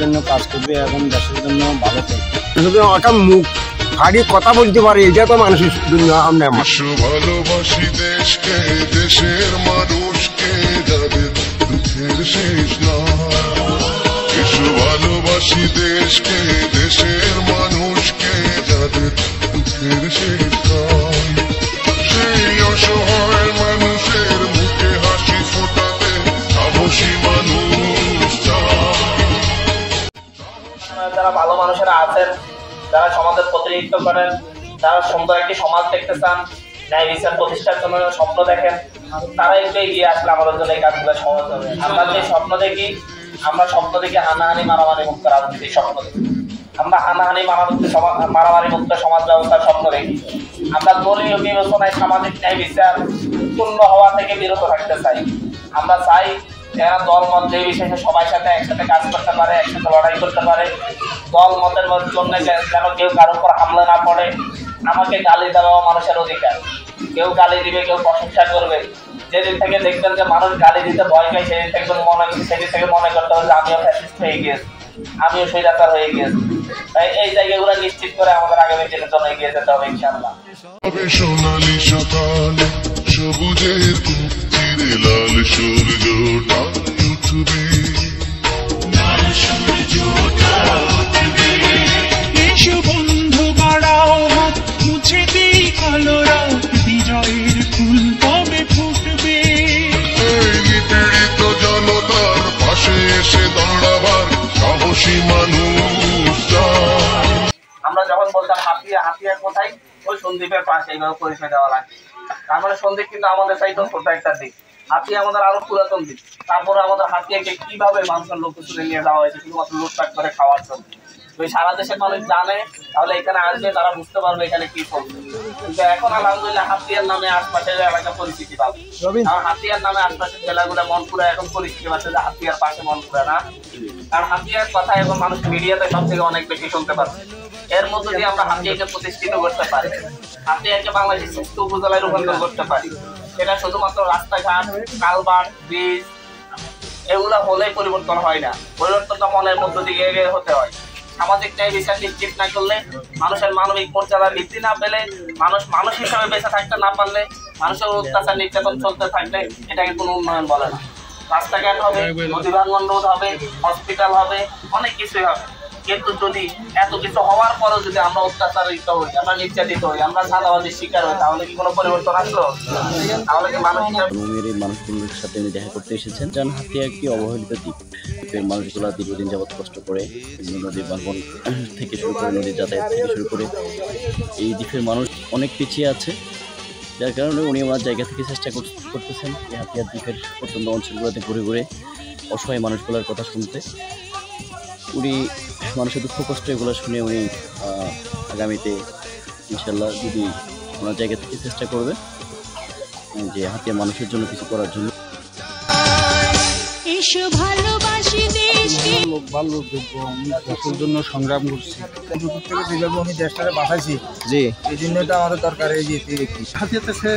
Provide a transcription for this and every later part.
জন্য কাজ করবে এবং দেশের জন্য ভালো করবে। শুধু একটা মুখ ফাড়ি কথা বলতে পারে, এটা তো মানুষের দুনিয়া। আমরা ভালোবাসি দেশকে, দেশের মানুষকে, যাদের দুঃখের শেষ নাই। ভালোবাসি দেশকে, দেশের মানুষকে, যাদের দুঃখের শেষ নাই। সেই অসহায় মানুষের মুখে হাসি ফোটাতে সাহসী মানুষ চাই। যারা ভালো মানুষেরা আছেন, যারা সমাজের প্রতিনিধিত্ব করেন, যারা সুন্দর একটি সমাজ দেখতে চান, ন্যায় বিচার প্রতিষ্ঠার জন্য স্বপ্ন দেখেন, তারা একটু এগিয়ে আসলে আমাদের জন্য এই কাজগুলো সহজ হবে। আমরা যে স্বপ্ন দেখি, আমরা স্বপ্ন দেখি হানাহানি মারামারি মুক্ত রাজনীতির স্বপ্ন দেখি। আমরা হানাহানি মারামারি মুক্ত সমাজ ব্যবস্থার স্বপ্ন দেখি। আমরা দলীয় বিবেচনায় সামাজিক ন্যায় বিচার পূর্ণ হওয়া থেকে বিরত থাকতে চাই। আমরা চাই এরা দল মত যে বিশেষে সবাই সাথে একসাথে কাজ করতে পারে, একসাথে লড়াই করতে পারে। দল মতের জন্য যেন কেউ কারোর উপর হামলা না পড়ে। আমাকে গালি দেওয়া মানুষের অধিকার, কেউ গালি দিবে, কেউ প্রশংসা করবে। যেদিন থেকে দেখবেন যে মানুষ গালি দিতে ভয় পায়, সেদিন থেকে মনে করতে হবে যে আমিও ফ্যাসিস্ট হয়ে গিয়েছি, আমিও স্বৈরাচার হয়ে গিয়েছি। তাই এই জায়গাগুলো নিশ্চিত করে আমাদের আগামী দিনের জন্য এগিয়ে যেতে হবে ইনশাআল্লাহ। সোনালি সকালে সবুজের চিরে লাল সূর্যটা উঠবে, লাল সূর্যটা উঠবে। এসো বন্ধু বাড়াও হাত, মুছে দিই কালো রাত, বিজয়ের ফুল কবে ফুটবে। এই নিপীড়িত জনতার পাশে এসে দাঁড়াবার সাহসী মানুষ চাই। আমরা যখন বলতাম হাতিয়া কোথায়, ওই সন্দ্বীপের পাশে এইভাবে পরিচয় দেওয়া লাগে। তার মানে সন্দ্বীপ কিন্তু আমাদের চাইতেও ছোট একটা দিক, হাতিয়া আমাদের আরো পুরাতন দিক। তারপরে আমাদের হাতিয়াকে কিভাবে মানুষের লোক তুলে নিয়ে যাওয়া হয়েছে শুধুমাত্র লুটপাট করে খাওয়ার জন্য। ওই সারা দেশের মানুষ জানে, তাহলে এখানে আসবে, তারা বুঝতে পারবে এখানে কি চলছে। কিন্তু এখন আলহামদুলিল্লাহ হাতিয়ার নামে আশপাশের এলাকা পরিচিতি পাবে। কারণ হাতিয়ার নামে আশপাশের জেলাগুলো মনপুরা এখন পরিচিতি পাচ্ছে যে হাতিয়ার পাশে মনপুরা না। কারণ হাতিয়ার কথা এখন মানুষ মিডিয়াতে সব থেকে অনেক বেশি শুনতে পাচ্ছে। এর মধ্যে দিয়ে আমরা হাতিয়াকে প্রতিষ্ঠিত করতে পারি, হাতিয়াকে বাংলাদেশের শ্রেষ্ঠ উপজেলায় রূপান্তর করতে পারি। সেটা শুধুমাত্র রাস্তাঘাট, কালভার্ট, ব্রিজ এগুলো হলেই পরিবর্তন হয় না। পরিবর্তনটা মনের মধ্য দিয়ে হতে হয়। সামাজিক ন্যায় বিচার নিশ্চিত না করলে, মানুষের মানবিক মর্যাদা বৃদ্ধি না পেলে, মানুষ হিসাবে বেঁচে থাকতে না পারলে, মানুষের অত্যাচার নির্যাতন চলতে থাকলে এটাকে কোনো উন্নয়ন বলে না। রাস্তাঘাট হবে, নদী ভাঙন রোধ হবে, হসপিটাল হবে, অনেক কিছুই হবে। কিন্তু যদি এত কিছু হওয়ার পরেও যদি আমরা অত্যাচারিত হই, আমরা নির্যাতিত হই, আমরা চাঁদাবাজির শিকার হই, তাহলে কি কোনো পরিবর্তন আসলো? তাহলে কি মানুষগুলোর সাথে উনি দেখা করতে এসেছেন। জান হাতিয়া একটি অবহেলিত দ্বীপ। দ্বীপের মানুষগুলা দীর্ঘদিন যাবৎ কষ্ট করে নদীর ভাঙন থেকে শুরু করে নদীর যাতায়াত থেকে শুরু করে এই দ্বীপের মানুষ অনেক পিছিয়ে আছে, যার কারণে উনি ওনার জায়গা থেকে চেষ্টা করতেছেন এই হাতিয়ার দ্বীপের প্রত্যন্ত অঞ্চলগুলোতে ঘুরে ঘুরে অসহায় মানুষগুলোর কথা শুনতে। উনি মানুষের দুঃখ কষ্ট এগুলো শুনে উনি আগামীতে ইনশাল্লাহ যদি ওনার জায়গা থেকে চেষ্টা করবে যে হাতিয়ার মানুষের জন্য কিছু করার জন্য। দেশের জন্য সংগ্রাম করছি, আমি দেশটাকে বাঁচাইছি। জি, এই জন্য তো আমাদের দরকার। এই যে হাতিয়াতে সে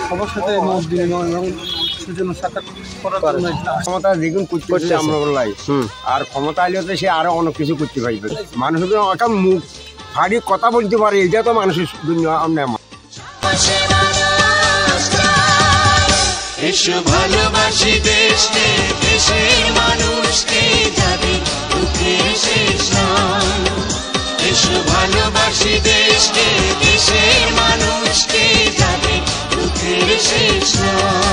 সবার সাথে মত বিনিময় এবং সেজন্য সাক্ষাৎ করার জন্য ক্ষমতা দ্বিগুণ করতে আমরা বললাই। আর ক্ষমতা আইলে তো সে আরো অনেক কিছু করতে পারবে। মানুষের একটা মুখ ফাড়ি কথা বলতে পারে, এটা তো মানুষের দুনিয়া। আমরা এসো ভালোবাসি দেশকে, দেশের মানুষকে, যাদের দুঃখের শেষ নাই। এসো ভালোবাসি দেশকে, দেশের মানুষকে, যাদের দুঃখের শেষ নাই।